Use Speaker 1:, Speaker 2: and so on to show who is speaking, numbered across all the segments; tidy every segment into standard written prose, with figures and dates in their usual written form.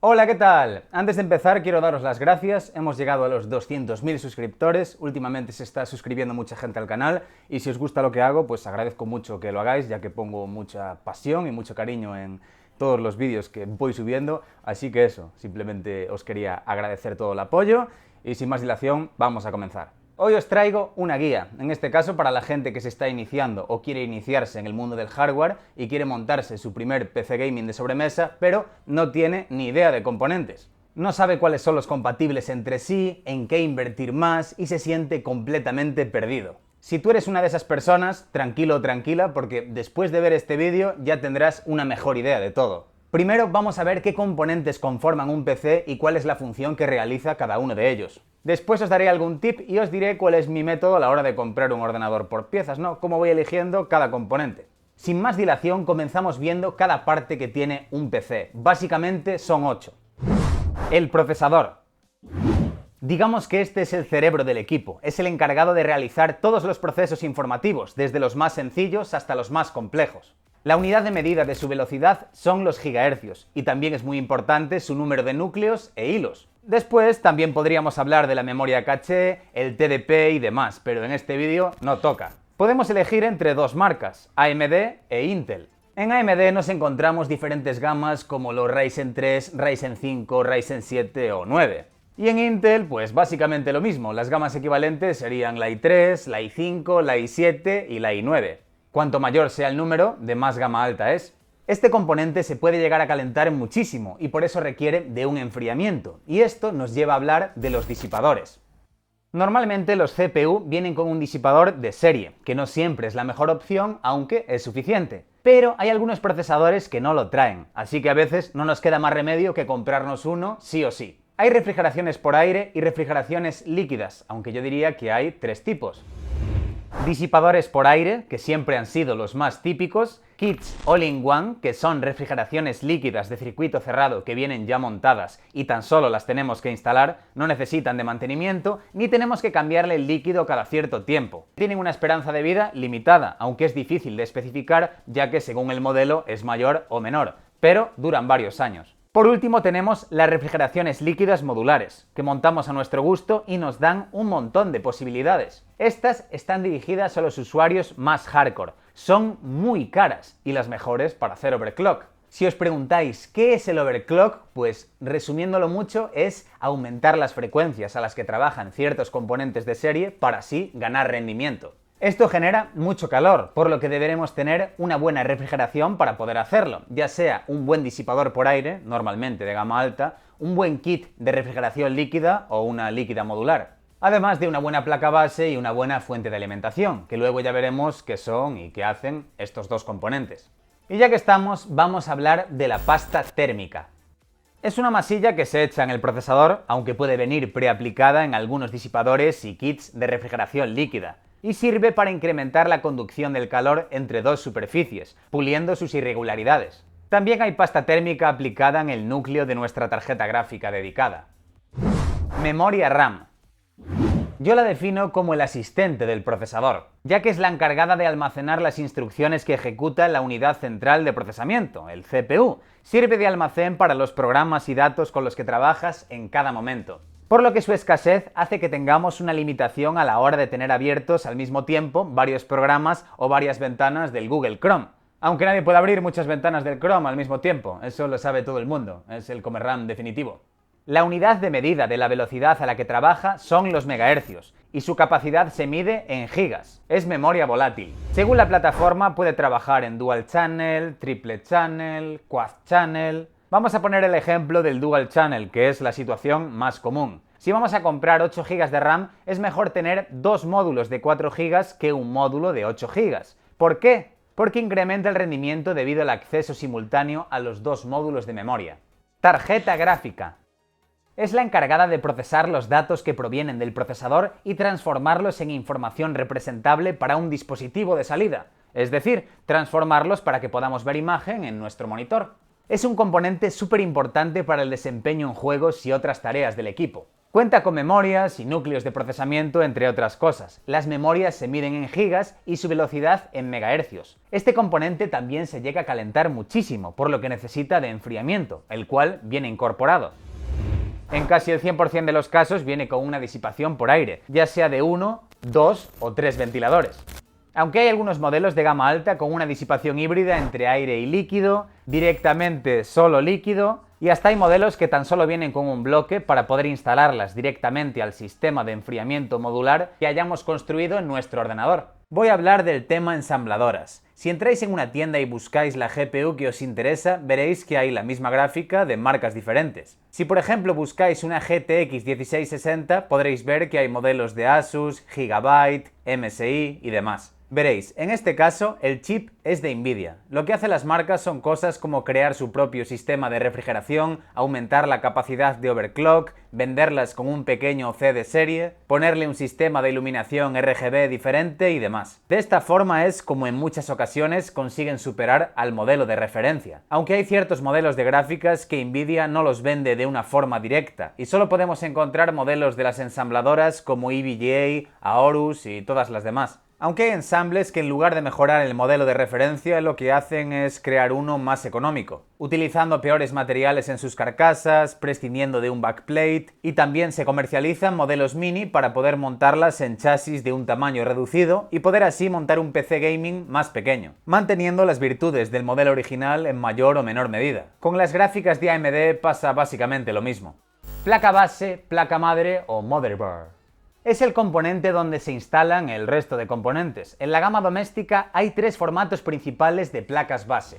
Speaker 1: Hola, ¿qué tal? Antes de empezar quiero daros las gracias, hemos llegado a los 200.000 suscriptores, últimamente se está suscribiendo mucha gente al canal y si os gusta lo que hago, pues agradezco mucho que lo hagáis, ya que pongo mucha pasión y mucho cariño en todos los vídeos que voy subiendo, así que eso, simplemente os quería agradecer todo el apoyo y sin más dilación, vamos a comenzar. Hoy os traigo una guía, en este caso para la gente que se está iniciando o quiere iniciarse en el mundo del hardware y quiere montarse su primer PC gaming de sobremesa, pero no tiene ni idea de componentes. No sabe cuáles son los compatibles entre sí, en qué invertir más y se siente completamente perdido. Si tú eres una de esas personas, tranquilo o tranquila, porque después de ver este vídeo ya tendrás una mejor idea de todo. Primero vamos a ver qué componentes conforman un PC y cuál es la función que realiza cada uno de ellos. Después os daré algún tip y os diré cuál es mi método a la hora de comprar un ordenador por piezas, ¿no? Cómo voy eligiendo cada componente. Sin más dilación, comenzamos viendo cada parte que tiene un PC. Básicamente son 8. El procesador. Digamos que este es el cerebro del equipo, es el encargado de realizar todos los procesos informativos, desde los más sencillos hasta los más complejos. La unidad de medida de su velocidad son los gigahercios, y también es muy importante su número de núcleos e hilos. Después también podríamos hablar de la memoria caché, el TDP y demás, pero en este vídeo no toca. Podemos elegir entre dos marcas, AMD e Intel. En AMD nos encontramos diferentes gamas como los Ryzen 3, Ryzen 5, Ryzen 7 o 9. Y en Intel, pues básicamente lo mismo, las gamas equivalentes serían la i3, la i5, la i7 y la i9. Cuanto mayor sea el número, de más gama alta es. Este componente se puede llegar a calentar muchísimo y por eso requiere de un enfriamiento, y esto nos lleva a hablar de los disipadores. Normalmente los CPU vienen con un disipador de serie, que no siempre es la mejor opción, aunque es suficiente. Pero hay algunos procesadores que no lo traen, así que a veces no nos queda más remedio que comprarnos uno sí o sí. Hay refrigeraciones por aire y refrigeraciones líquidas, aunque yo diría que hay tres tipos. Disipadores por aire, que siempre han sido los más típicos, kits all-in-one, que son refrigeraciones líquidas de circuito cerrado que vienen ya montadas y tan solo las tenemos que instalar, no necesitan de mantenimiento ni tenemos que cambiarle el líquido cada cierto tiempo. Tienen una esperanza de vida limitada, aunque es difícil de especificar ya que según el modelo es mayor o menor, pero duran varios años. Por último tenemos las refrigeraciones líquidas modulares, que montamos a nuestro gusto y nos dan un montón de posibilidades. Estas están dirigidas a los usuarios más hardcore, son muy caras y las mejores para hacer overclock. Si os preguntáis qué es el overclock, pues resumiéndolo mucho es aumentar las frecuencias a las que trabajan ciertos componentes de serie para así ganar rendimiento. Esto genera mucho calor, por lo que deberemos tener una buena refrigeración para poder hacerlo, ya sea un buen disipador por aire, normalmente de gama alta, un buen kit de refrigeración líquida o una líquida modular. Además de una buena placa base y una buena fuente de alimentación, que luego ya veremos qué son y qué hacen estos dos componentes. Y ya que estamos, vamos a hablar de la pasta térmica. Es una masilla que se echa en el procesador, aunque puede venir preaplicada en algunos disipadores y kits de refrigeración líquida, y sirve para incrementar la conducción del calor entre dos superficies, puliendo sus irregularidades. También hay pasta térmica aplicada en el núcleo de nuestra tarjeta gráfica dedicada. Memoria RAM. Yo la defino como el asistente del procesador, ya que es la encargada de almacenar las instrucciones que ejecuta la unidad central de procesamiento, el CPU. Sirve de almacén para los programas y datos con los que trabajas en cada momento. Por lo que su escasez hace que tengamos una limitación a la hora de tener abiertos al mismo tiempo varios programas o varias ventanas del Google Chrome. Aunque nadie puede abrir muchas ventanas del Chrome al mismo tiempo, eso lo sabe todo el mundo, es el comerram definitivo. La unidad de medida de la velocidad a la que trabaja son los megahercios, y su capacidad se mide en gigas. Es memoria volátil. Según la plataforma puede trabajar en dual channel, triple channel, quad channel. Vamos a poner el ejemplo del dual channel, que es la situación más común. Si vamos a comprar 8 GB de RAM, es mejor tener dos módulos de 4 GB que un módulo de 8 GB. ¿Por qué? Porque incrementa el rendimiento debido al acceso simultáneo a los dos módulos de memoria. Tarjeta gráfica. Es la encargada de procesar los datos que provienen del procesador y transformarlos en información representable para un dispositivo de salida, es decir, transformarlos para que podamos ver imagen en nuestro monitor. Es un componente súper importante para el desempeño en juegos y otras tareas del equipo. Cuenta con memorias y núcleos de procesamiento, entre otras cosas. Las memorias se miden en gigas y su velocidad en megahercios. Este componente también se llega a calentar muchísimo, por lo que necesita de enfriamiento, el cual viene incorporado. En casi el 100% de los casos viene con una disipación por aire, ya sea de 1, 2 o 3 ventiladores. Aunque hay algunos modelos de gama alta con una disipación híbrida entre aire y líquido, directamente solo líquido, y hasta hay modelos que tan solo vienen con un bloque para poder instalarlas directamente al sistema de enfriamiento modular que hayamos construido en nuestro ordenador. Voy a hablar del tema ensambladoras. Si entráis en una tienda y buscáis la GPU que os interesa, veréis que hay la misma gráfica de marcas diferentes. Si por ejemplo buscáis una GTX 1660, podréis ver que hay modelos de Asus, Gigabyte, MSI y demás. Veréis, en este caso el chip es de Nvidia. Lo que hacen las marcas son cosas como crear su propio sistema de refrigeración, aumentar la capacidad de overclock, venderlas con un pequeño C de serie, ponerle un sistema de iluminación RGB diferente y demás. De esta forma es como en muchas ocasiones consiguen superar al modelo de referencia. Aunque hay ciertos modelos de gráficas que Nvidia no los vende de una forma directa y solo podemos encontrar modelos de las ensambladoras como EVGA, Aorus y todas las demás. Aunque hay ensambles que en lugar de mejorar el modelo de referencia lo que hacen es crear uno más económico, utilizando peores materiales en sus carcasas, prescindiendo de un backplate, y también se comercializan modelos mini para poder montarlas en chasis de un tamaño reducido y poder así montar un PC gaming más pequeño, manteniendo las virtudes del modelo original en mayor o menor medida. Con las gráficas de AMD pasa básicamente lo mismo. Placa base, placa madre o motherboard. Es el componente donde se instalan el resto de componentes. En la gama doméstica hay tres formatos principales de placas base.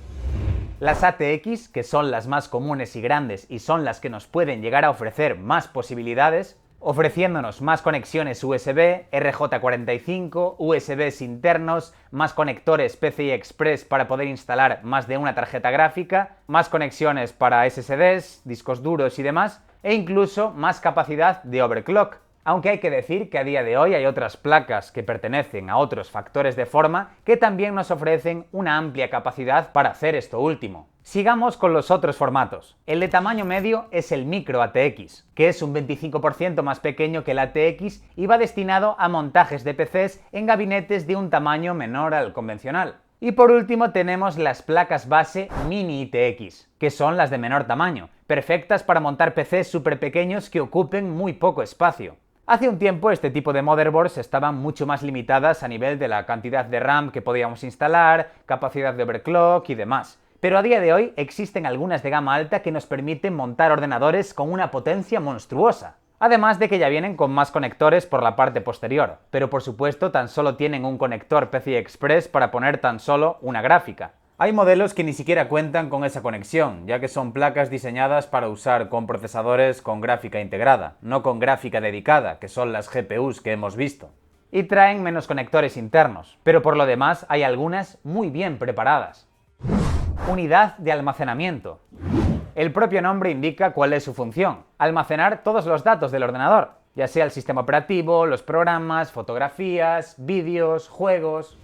Speaker 1: Las ATX, que son las más comunes y grandes y son las que nos pueden llegar a ofrecer más posibilidades, ofreciéndonos más conexiones USB, RJ45, USBs internos, más conectores PCI Express para poder instalar más de una tarjeta gráfica, más conexiones para SSDs, discos duros y demás, e incluso más capacidad de overclock. Aunque hay que decir que a día de hoy hay otras placas que pertenecen a otros factores de forma que también nos ofrecen una amplia capacidad para hacer esto último. Sigamos con los otros formatos. El de tamaño medio es el micro ATX, que es un 25% más pequeño que el ATX y va destinado a montajes de PCs en gabinetes de un tamaño menor al convencional. Y por último tenemos las placas base mini ITX, que son las de menor tamaño, perfectas para montar PCs súper pequeños que ocupen muy poco espacio. Hace un tiempo este tipo de motherboards estaban mucho más limitadas a nivel de la cantidad de RAM que podíamos instalar, capacidad de overclock y demás. Pero a día de hoy existen algunas de gama alta que nos permiten montar ordenadores con una potencia monstruosa. Además de que ya vienen con más conectores por la parte posterior, pero por supuesto tan solo tienen un conector PCI Express para poner tan solo una gráfica. Hay modelos que ni siquiera cuentan con esa conexión, ya que son placas diseñadas para usar con procesadores con gráfica integrada, no con gráfica dedicada, que son las GPUs que hemos visto. Y traen menos conectores internos, pero por lo demás hay algunas muy bien preparadas. Unidad de almacenamiento. El propio nombre indica cuál es su función: almacenar todos los datos del ordenador, ya sea el sistema operativo, los programas, fotografías, vídeos, juegos.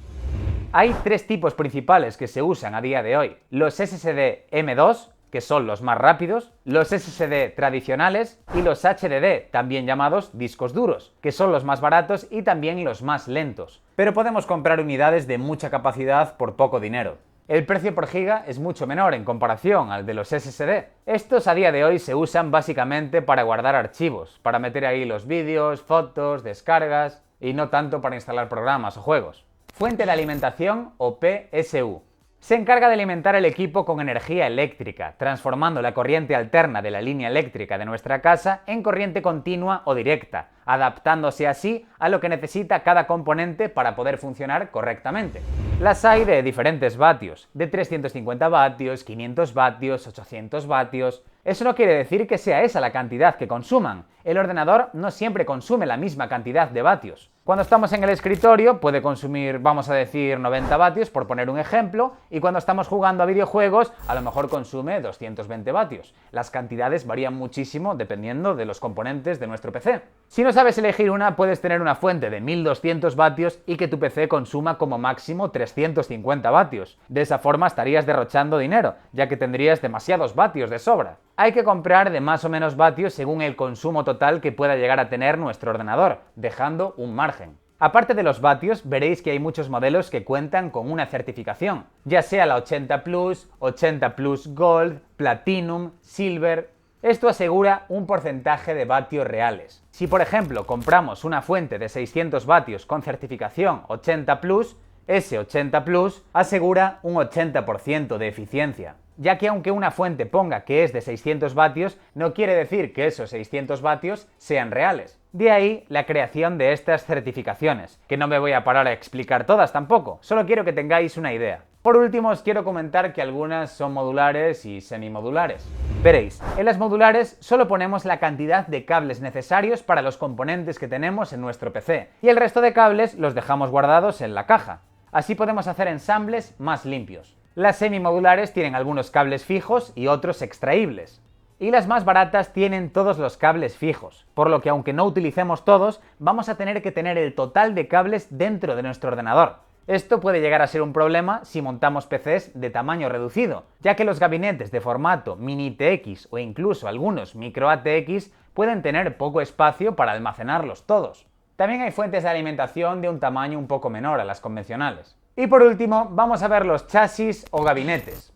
Speaker 1: Hay tres tipos principales que se usan a día de hoy: los SSD M2, que son los más rápidos, los SSD tradicionales y los HDD, también llamados discos duros, que son los más baratos y también los más lentos. Pero podemos comprar unidades de mucha capacidad por poco dinero. El precio por giga es mucho menor en comparación al de los SSD. Estos a día de hoy se usan básicamente para guardar archivos, para meter ahí los vídeos, fotos, descargas, y no tanto para instalar programas o juegos. Fuente de alimentación o PSU. Se encarga de alimentar el equipo con energía eléctrica, transformando la corriente alterna de la línea eléctrica de nuestra casa en corriente continua o directa, adaptándose así a lo que necesita cada componente para poder funcionar correctamente. Las hay de diferentes vatios, de 350 vatios, 500 vatios, 800 vatios... Eso no quiere decir que sea esa la cantidad que consuman. El ordenador no siempre consume la misma cantidad de vatios. Cuando estamos en el escritorio puede consumir, vamos a decir, 90 vatios, por poner un ejemplo, y cuando estamos jugando a videojuegos a lo mejor consume 220 vatios. Las cantidades varían muchísimo dependiendo de los componentes de nuestro PC. Si no sabes elegir una, puedes tener una fuente de 1200 vatios y que tu PC consuma como máximo 350 vatios. De esa forma estarías derrochando dinero, ya que tendrías demasiados vatios de sobra. Hay que comprar de más o menos vatios según el consumo total que pueda llegar a tener nuestro ordenador, dejando un margen. Aparte de los vatios, veréis que hay muchos modelos que cuentan con una certificación, ya sea la 80 Plus, 80 Plus Gold, Platinum, Silver. Esto asegura un porcentaje de vatios reales. Si por ejemplo compramos una fuente de 600 vatios con certificación 80 Plus, ese 80 Plus asegura un 80% de eficiencia, ya que aunque una fuente ponga que es de 600 vatios, no quiere decir que esos 600 vatios sean reales. De ahí la creación de estas certificaciones, que no me voy a parar a explicar todas tampoco, solo quiero que tengáis una idea. Por último, os quiero comentar que algunas son modulares y semimodulares. Veréis, en las modulares solo ponemos la cantidad de cables necesarios para los componentes que tenemos en nuestro PC, y el resto de cables los dejamos guardados en la caja. Así podemos hacer ensambles más limpios. Las semimodulares tienen algunos cables fijos y otros extraíbles. Y las más baratas tienen todos los cables fijos, por lo que aunque no utilicemos todos, vamos a tener que tener el total de cables dentro de nuestro ordenador. Esto puede llegar a ser un problema si montamos PCs de tamaño reducido, ya que los gabinetes de formato mini TX o incluso algunos micro ATX pueden tener poco espacio para almacenarlos todos. También hay fuentes de alimentación de un tamaño un poco menor a las convencionales. Y por último, vamos a ver los chasis o gabinetes.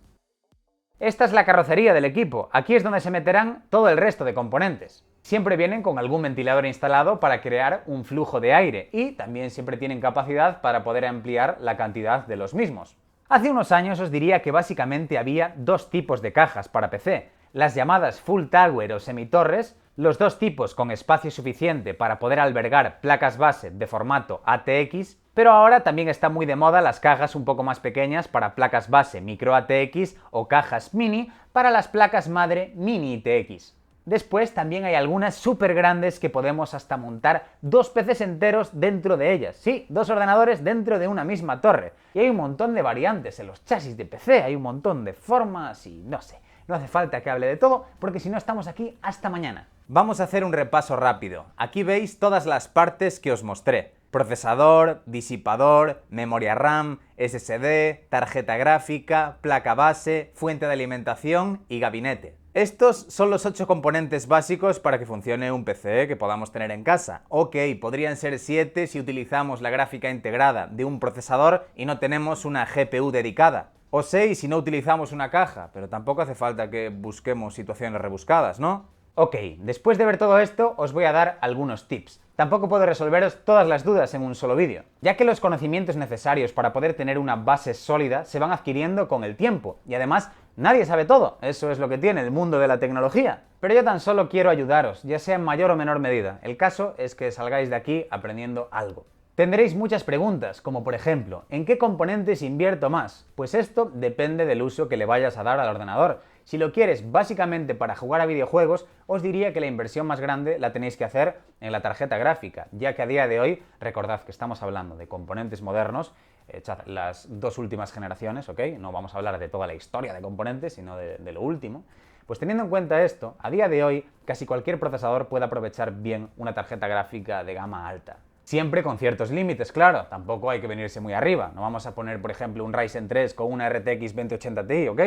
Speaker 1: Esta es la carrocería del equipo, aquí es donde se meterán todo el resto de componentes. Siempre vienen con algún ventilador instalado para crear un flujo de aire y también siempre tienen capacidad para poder ampliar la cantidad de los mismos. Hace unos años os diría que básicamente había dos tipos de cajas para PC, las llamadas Full Tower o semitorres, los dos tipos con espacio suficiente para poder albergar placas base de formato ATX, pero ahora también está muy de moda las cajas un poco más pequeñas para placas base micro ATX o cajas mini para las placas madre mini ITX. Después también hay algunas súper grandes que podemos hasta montar dos PCs enteros dentro de ellas. Sí, dos ordenadores dentro de una misma torre. Y hay un montón de variantes en los chasis de PC, hay un montón de formas y no sé. No hace falta que hable de todo, porque si no estamos aquí hasta mañana. Vamos a hacer un repaso rápido. Aquí veis todas las partes que os mostré. Procesador, disipador, memoria RAM, SSD, tarjeta gráfica, placa base, fuente de alimentación y gabinete. Estos son los 8 componentes básicos para que funcione un PC que podamos tener en casa. Ok, podrían ser 7 si utilizamos la gráfica integrada de un procesador y no tenemos una GPU dedicada. O 6 si no utilizamos una caja, pero tampoco hace falta que busquemos situaciones rebuscadas, ¿no? Ok, después de ver todo esto, os voy a dar algunos tips. Tampoco puedo resolveros todas las dudas en un solo vídeo, ya que los conocimientos necesarios para poder tener una base sólida se van adquiriendo con el tiempo, y además nadie sabe todo, eso es lo que tiene el mundo de la tecnología. Pero yo tan solo quiero ayudaros, ya sea en mayor o menor medida. El caso es que salgáis de aquí aprendiendo algo. Tendréis muchas preguntas, como por ejemplo, ¿en qué componentes invierto más? Pues esto depende del uso que le vayas a dar al ordenador. Si lo quieres básicamente para jugar a videojuegos, os diría que la inversión más grande la tenéis que hacer en la tarjeta gráfica, ya que a día de hoy, recordad que estamos hablando de componentes modernos, las dos últimas generaciones, ¿ok? No vamos a hablar de toda la historia de componentes, sino de lo último. Pues teniendo en cuenta esto, a día de hoy casi cualquier procesador puede aprovechar bien una tarjeta gráfica de gama alta. Siempre con ciertos límites, claro, tampoco hay que venirse muy arriba. No vamos a poner, por ejemplo, un Ryzen 3 con una RTX 2080 Ti, ¿ok?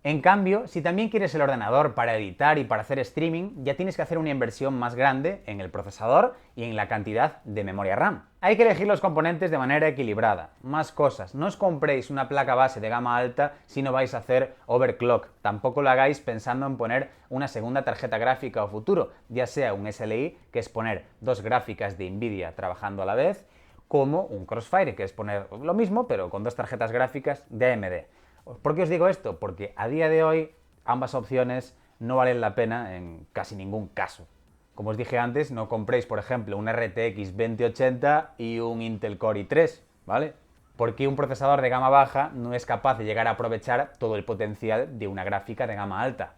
Speaker 1: En cambio, si también quieres el ordenador para editar y para hacer streaming, ya tienes que hacer una inversión más grande en el procesador y en la cantidad de memoria RAM. Hay que elegir los componentes de manera equilibrada. Más cosas, no os compréis una placa base de gama alta si no vais a hacer overclock. Tampoco lo hagáis pensando en poner una segunda tarjeta gráfica o futuro, ya sea un SLI, que es poner dos gráficas de Nvidia trabajando a la vez, como un Crossfire, que es poner lo mismo pero con dos tarjetas gráficas de AMD. ¿Por qué os digo esto? Porque a día de hoy ambas opciones no valen la pena en casi ningún caso. Como os dije antes, no compréis, por ejemplo, un RTX 2080 y un Intel Core i3, ¿vale? Porque un procesador de gama baja no es capaz de llegar a aprovechar todo el potencial de una gráfica de gama alta.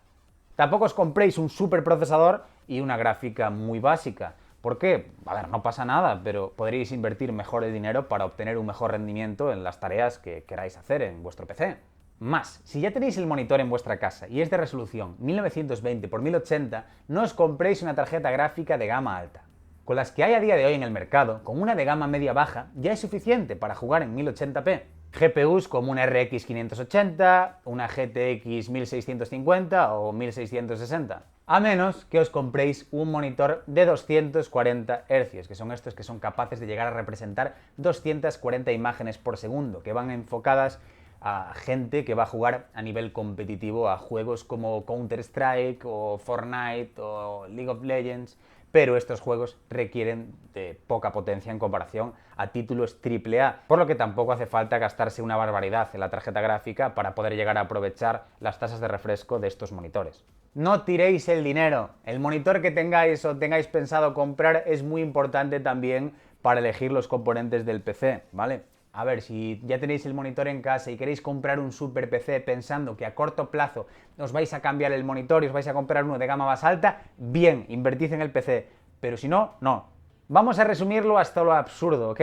Speaker 1: Tampoco os compréis un superprocesador y una gráfica muy básica. ¿Por qué? A ver, no pasa nada, pero podréis invertir mejor el dinero para obtener un mejor rendimiento en las tareas que queráis hacer en vuestro PC. Más, si ya tenéis el monitor en vuestra casa y es de resolución 1920 x 1080, no os compréis una tarjeta gráfica de gama alta. Con las que hay a día de hoy en el mercado, con una de gama media-baja, ya es suficiente para jugar en 1080p. GPUs como una RX 580, una GTX 1650 o 1660. A menos que os compréis un monitor de 240 Hz, que son estos que son capaces de llegar a representar 240 imágenes por segundo, que van enfocadas a gente que va a jugar a nivel competitivo a juegos como Counter-Strike o Fortnite o League of Legends, pero estos juegos requieren de poca potencia en comparación a títulos AAA, por lo que tampoco hace falta gastarse una barbaridad en la tarjeta gráfica para poder llegar a aprovechar las tasas de refresco de estos monitores. No tiréis el dinero. El monitor que tengáis o tengáis pensado comprar es muy importante también para elegir los componentes del PC, ¿vale? A ver, si ya tenéis el monitor en casa y queréis comprar un super PC pensando que a corto plazo os vais a cambiar el monitor y os vais a comprar uno de gama más alta, bien, invertid en el PC. Pero si no, no. Vamos a resumirlo hasta lo absurdo, ¿ok?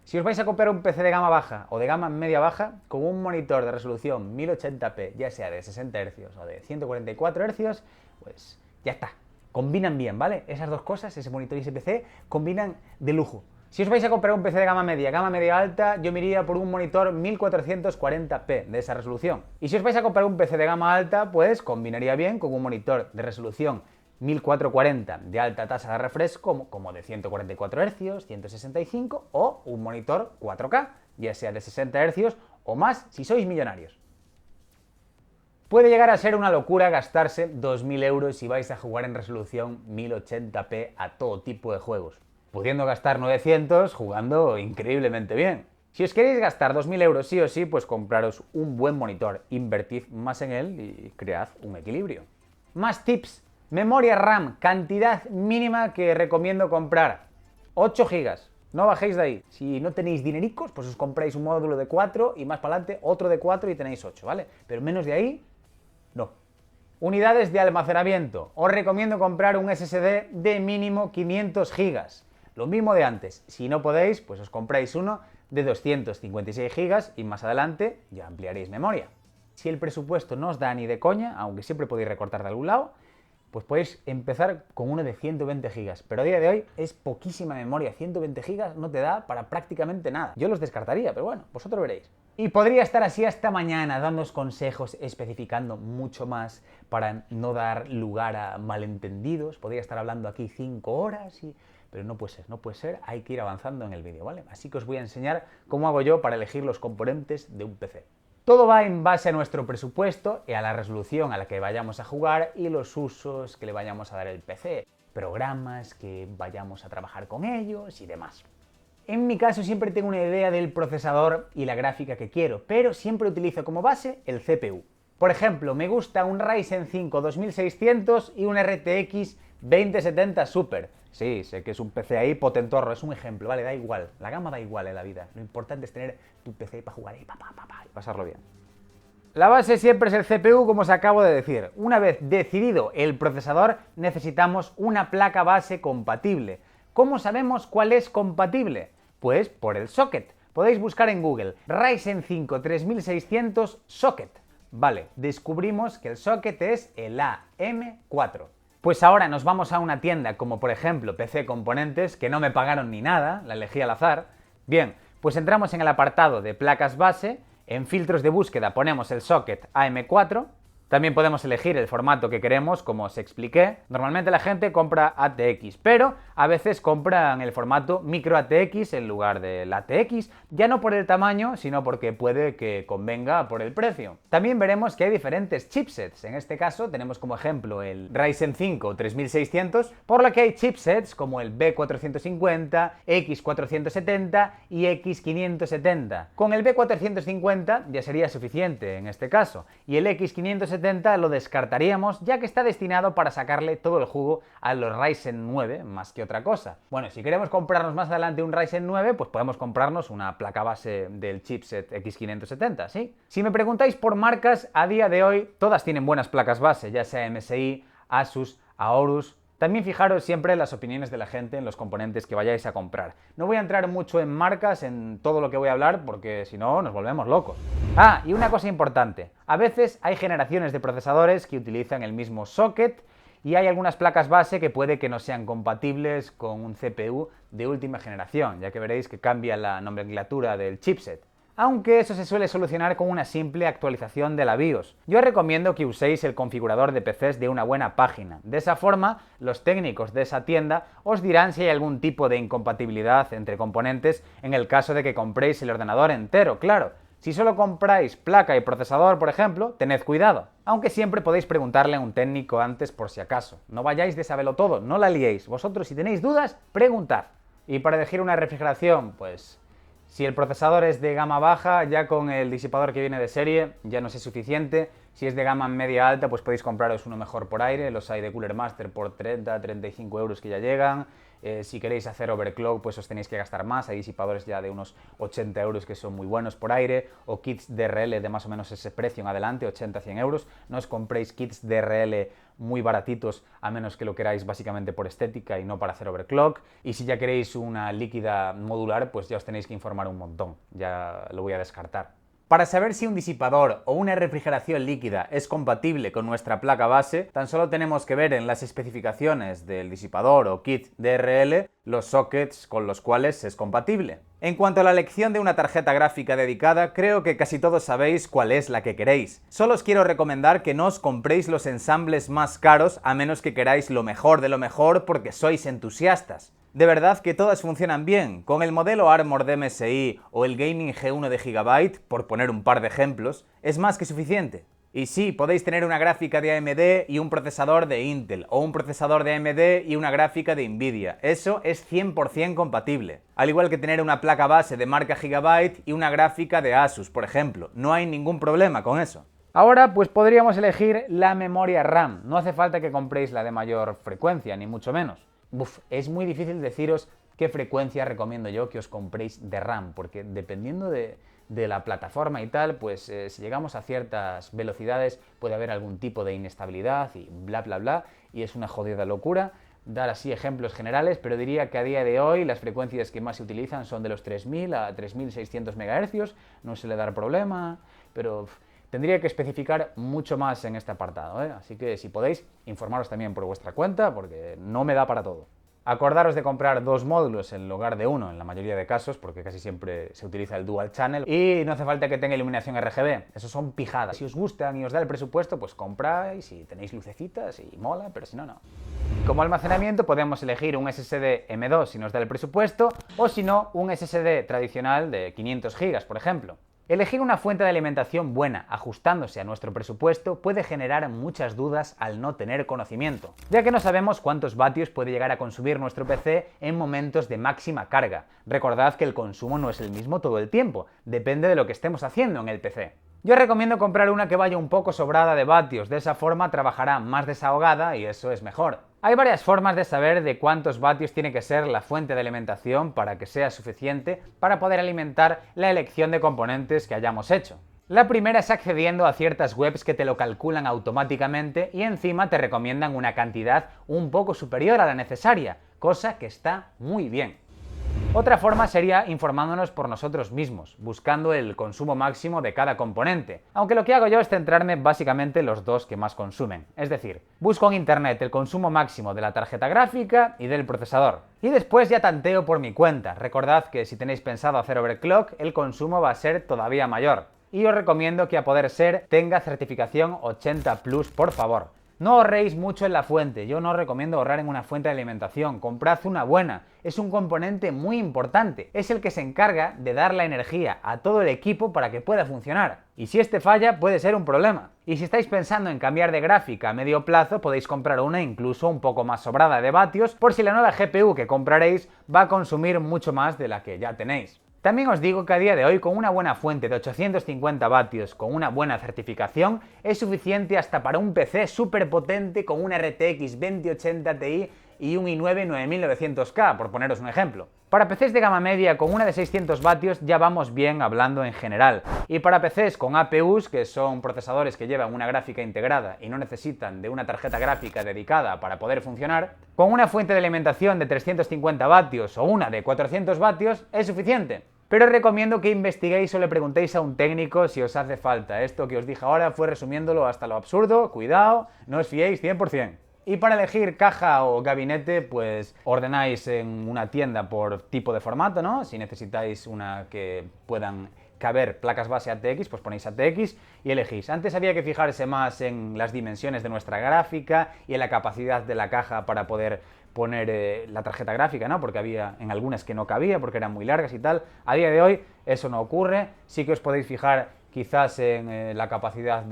Speaker 1: Si os vais a comprar un PC de gama baja o de gama media baja, con un monitor de resolución 1080p, ya sea de 60 Hz o de 144 Hz, pues ya está. Combinan bien, ¿vale? Esas dos cosas, ese monitor y ese PC, combinan de lujo. Si os vais a comprar un PC de gama media alta, yo me iría por un monitor 1440p de esa resolución. Y si os vais a comprar un PC de gama alta, pues combinaría bien con un monitor de resolución 1440 de alta tasa de refresco, como de 144 Hz, 165 o un monitor 4K, ya sea de 60 Hz o más si sois millonarios. Puede llegar a ser una locura gastarse 2.000 euros si vais a jugar en resolución 1080p a todo tipo de juegos, pudiendo gastar 900 jugando increíblemente bien. Si os queréis gastar 2.000 euros sí o sí, pues compraros un buen monitor, invertid más en él y cread un equilibrio. Más tips. Memoria RAM, cantidad mínima que recomiendo comprar. 8 GB, no bajéis de ahí. Si no tenéis dinericos, pues os compráis un módulo de 4 y más para adelante otro de 4 y tenéis 8, ¿vale? Pero menos de ahí, no. Unidades de almacenamiento. Os recomiendo comprar un SSD de mínimo 500 GB. Lo mismo de antes. Si no podéis, pues os compráis uno de 256 GB y más adelante ya ampliaréis memoria. Si el presupuesto no os da ni de coña, aunque siempre podéis recortar de algún lado, pues podéis empezar con uno de 120 GB. Pero a día de hoy es poquísima memoria. 120 GB no te da para prácticamente nada. Yo los descartaría, pero bueno, vosotros veréis. Y podría estar así hasta mañana, dándoos consejos, especificando mucho más para no dar lugar a malentendidos. Podría estar hablando aquí 5 horas, pero no puede ser, hay que ir avanzando en el vídeo, ¿vale? Así que os voy a enseñar cómo hago yo para elegir los componentes de un PC. Todo va en base a nuestro presupuesto y a la resolución a la que vayamos a jugar y los usos que le vayamos a dar el PC, programas que vayamos a trabajar con ellos y demás. En mi caso siempre tengo una idea del procesador y la gráfica que quiero, pero siempre utilizo como base el CPU. Por ejemplo, me gusta un Ryzen 5 2600 y un RTX 2070 Super. Sí, sé que es un PC ahí potentorro, es un ejemplo, vale, da igual, la gama da igual en la vida. Lo importante es tener tu PC para jugar ahí, y pasarlo bien. La base siempre es el CPU, como os acabo de decir. Una vez decidido el procesador, necesitamos una placa base compatible. ¿Cómo sabemos cuál es compatible? Pues por el socket. Podéis buscar en Google Ryzen 5 3600 socket. Vale, descubrimos que el socket es el AM4. Pues ahora nos vamos a una tienda como por ejemplo PC Componentes, que no me pagaron ni nada, la elegí al azar. Bien, pues entramos en el apartado de placas base, en filtros de búsqueda ponemos el socket AM4, también podemos elegir el formato que queremos, como os expliqué. Normalmente la gente compra ATX, pero a veces compran el formato micro ATX en lugar del ATX, ya no por el tamaño, sino porque puede que convenga por el precio. También veremos que hay diferentes chipsets. En este caso tenemos como ejemplo el Ryzen 5 3600, por lo que hay chipsets como el B450, X470 y X570. Con el B450 ya sería suficiente en este caso, y el X570 lo descartaríamos ya que está destinado para sacarle todo el jugo a los Ryzen 9 más que otra cosa. Bueno, si queremos comprarnos más adelante un Ryzen 9, pues podemos comprarnos una placa base del chipset X570, ¿sí? Si me preguntáis por marcas, a día de hoy todas tienen buenas placas base, ya sea MSI, Asus, Aorus. También fijaros siempre en las opiniones de la gente en los componentes que vayáis a comprar. No voy a entrar mucho en marcas, en todo lo que voy a hablar, porque si no nos volvemos locos. Ah, y una cosa importante. A veces hay generaciones de procesadores que utilizan el mismo socket y hay algunas placas base que puede que no sean compatibles con un CPU de última generación, ya que veréis que cambia la nomenclatura del chipset. aunque eso se suele solucionar con una simple actualización de la BIOS. Yo os recomiendo que uséis el configurador de PCs de una buena página. De esa forma, los técnicos de esa tienda os dirán si hay algún tipo de incompatibilidad entre componentes en el caso de que compréis el ordenador entero, claro. Si solo compráis placa y procesador, por ejemplo, tened cuidado. Aunque siempre podéis preguntarle a un técnico antes por si acaso. No vayáis de saberlo todo, no la liéis. Vosotros, si tenéis dudas, preguntad. Y para elegir una refrigeración, pues si el procesador es de gama baja, ya con el disipador que viene de serie ya no es suficiente. Si es de gama media alta, pues podéis compraros uno mejor por aire. Los hay de Cooler Master por 30-35 euros que ya llegan. Si queréis hacer overclock, pues os tenéis que gastar más. Hay disipadores ya de unos 80 euros que son muy buenos por aire, o kits DRL de más o menos ese precio en adelante, 80-100 euros. No os compréis kits DRL muy baratitos, a menos que lo queráis básicamente por estética y no para hacer overclock. Y si ya queréis una líquida modular, pues ya os tenéis que informar un montón. Ya lo voy a descartar. Para saber si un disipador o una refrigeración líquida es compatible con nuestra placa base, tan solo tenemos que ver en las especificaciones del disipador o kit DRL los sockets con los cuales es compatible. En cuanto a la elección de una tarjeta gráfica dedicada, creo que casi todos sabéis cuál es la que queréis. Solo os quiero recomendar que no os compréis los ensambles más caros a menos que queráis lo mejor de lo mejor porque sois entusiastas. De verdad que todas funcionan bien. Con el modelo Armor de MSI o el Gaming G1 de Gigabyte, por poner un par de ejemplos, es más que suficiente. Y sí, podéis tener una gráfica de AMD y un procesador de Intel, o un procesador de AMD y una gráfica de Nvidia. Eso es 100% compatible. Al igual que tener una placa base de marca Gigabyte y una gráfica de Asus, por ejemplo. No hay ningún problema con eso. Ahora, pues podríamos elegir la memoria RAM. No hace falta que compréis la de mayor frecuencia, ni mucho menos. Es muy difícil deciros qué frecuencia recomiendo yo que os compréis de RAM, porque dependiendo de la plataforma y tal, pues si llegamos a ciertas velocidades puede haber algún tipo de inestabilidad y bla bla bla, y es una jodida locura dar así ejemplos generales, pero diría que a día de hoy las frecuencias que más se utilizan son de los 3000 a 3600 MHz, no suele dar problema, pero tendría que especificar mucho más en este apartado, ¿eh? Así que si podéis, informaros también por vuestra cuenta, porque no me da para todo. Acordaros de comprar dos módulos en lugar de uno en la mayoría de casos, porque casi siempre se utiliza el Dual Channel, y no hace falta que tenga iluminación RGB, eso son pijadas. Si os gustan y os da el presupuesto, pues compráis y tenéis lucecitas y mola, pero si no, no. Como almacenamiento podemos elegir un SSD M2 si nos da el presupuesto, o si no, un SSD tradicional de 500 GB, por ejemplo. Elegir una fuente de alimentación buena, ajustándose a nuestro presupuesto, puede generar muchas dudas al no tener conocimiento, ya que no sabemos cuántos vatios puede llegar a consumir nuestro PC en momentos de máxima carga. Recordad que el consumo no es el mismo todo el tiempo, depende de lo que estemos haciendo en el PC. Yo recomiendo comprar una que vaya un poco sobrada de vatios, de esa forma trabajará más desahogada y eso es mejor. Hay varias formas de saber de cuántos vatios tiene que ser la fuente de alimentación para que sea suficiente para poder alimentar la elección de componentes que hayamos hecho. La primera es accediendo a ciertas webs que te lo calculan automáticamente y encima te recomiendan una cantidad un poco superior a la necesaria, cosa que está muy bien. Otra forma sería informándonos por nosotros mismos, buscando el consumo máximo de cada componente, aunque lo que hago yo es centrarme básicamente en los dos que más consumen, es decir, busco en internet el consumo máximo de la tarjeta gráfica y del procesador, y después ya tanteo por mi cuenta. Recordad que si tenéis pensado hacer overclock, el consumo va a ser todavía mayor, y os recomiendo que a poder ser tenga certificación 80+, por favor. No ahorréis mucho en la fuente, yo no os recomiendo ahorrar en una fuente de alimentación, comprad una buena, es un componente muy importante, es el que se encarga de dar la energía a todo el equipo para que pueda funcionar, y si este falla puede ser un problema. Y si estáis pensando en cambiar de gráfica a medio plazo, podéis comprar una incluso un poco más sobrada de vatios, por si la nueva GPU que compraréis va a consumir mucho más de la que ya tenéis. También os digo que a día de hoy con una buena fuente de 850 vatios con una buena certificación es suficiente hasta para un PC súper potente con una RTX 2080 Ti y un i9 9900K, por poneros un ejemplo. Para PCs de gama media con una de 600 vatios ya vamos bien hablando en general. Y para PCs con APUs, que son procesadores que llevan una gráfica integrada y no necesitan de una tarjeta gráfica dedicada para poder funcionar, con una fuente de alimentación de 350 vatios o una de 400 vatios es suficiente. Pero os recomiendo que investiguéis o le preguntéis a un técnico si os hace falta. Esto que os dije ahora fue resumiéndolo hasta lo absurdo, cuidado, no os fiéis 100%. Y para elegir caja o gabinete, pues ordenáis en una tienda por tipo de formato, ¿no? Si necesitáis una que puedan caber placas base ATX, pues ponéis ATX y elegís. Antes había que fijarse más en las dimensiones de nuestra gráfica y en la capacidad de la caja para poder poner la tarjeta gráfica, ¿no? Porque había en algunas que no cabía, porque eran muy largas y tal. A día de hoy eso no ocurre. Sí que os podéis fijar quizás en la capacidad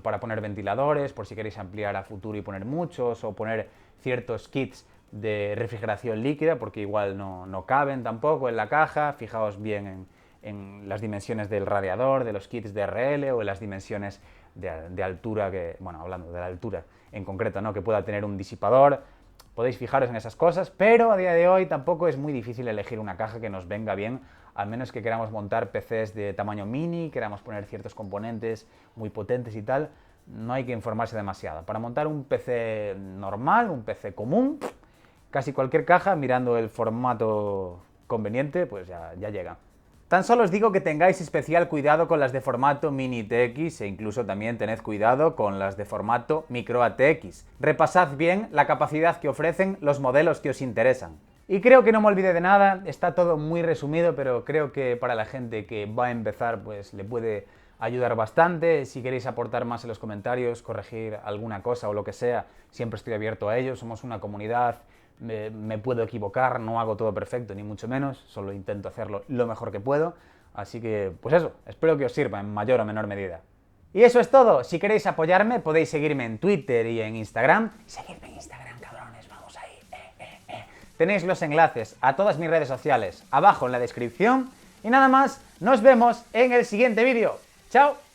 Speaker 1: para poner ventiladores, por si queréis ampliar a futuro y poner muchos, o poner ciertos kits de refrigeración líquida, porque igual no caben tampoco en la caja. Fijaos bien en las dimensiones del radiador, de los kits de RL, o en las dimensiones de altura, bueno, hablando de la altura en concreto, ¿no? Que pueda tener un disipador. Podéis fijaros en esas cosas, pero a día de hoy tampoco es muy difícil elegir una caja que nos venga bien, al menos que queramos montar PCs de tamaño mini, queramos poner ciertos componentes muy potentes y tal. No hay que informarse demasiado. Para montar un PC normal, un PC común, casi cualquier caja, mirando el formato conveniente, pues ya llega. Tan solo os digo que tengáis especial cuidado con las de formato mini TX e incluso también tened cuidado con las de formato micro ATX. Repasad bien la capacidad que ofrecen los modelos que os interesan. Y creo que no me olvidé de nada, está todo muy resumido, pero creo que para la gente que va a empezar pues le puede ayudar bastante. Si queréis aportar más en los comentarios, corregir alguna cosa o lo que sea, siempre estoy abierto a ello. Somos una comunidad. Me puedo equivocar, no hago todo perfecto, ni mucho menos, solo intento hacerlo lo mejor que puedo, así que, pues eso, espero que os sirva en mayor o menor medida. Y eso es todo. Si queréis apoyarme, podéis seguirme en Twitter y en Instagram. Seguidme en Instagram, cabrones, vamos ahí. Tenéis los enlaces a todas mis redes sociales abajo en la descripción. Y nada más, nos vemos en el siguiente vídeo. ¡Chao!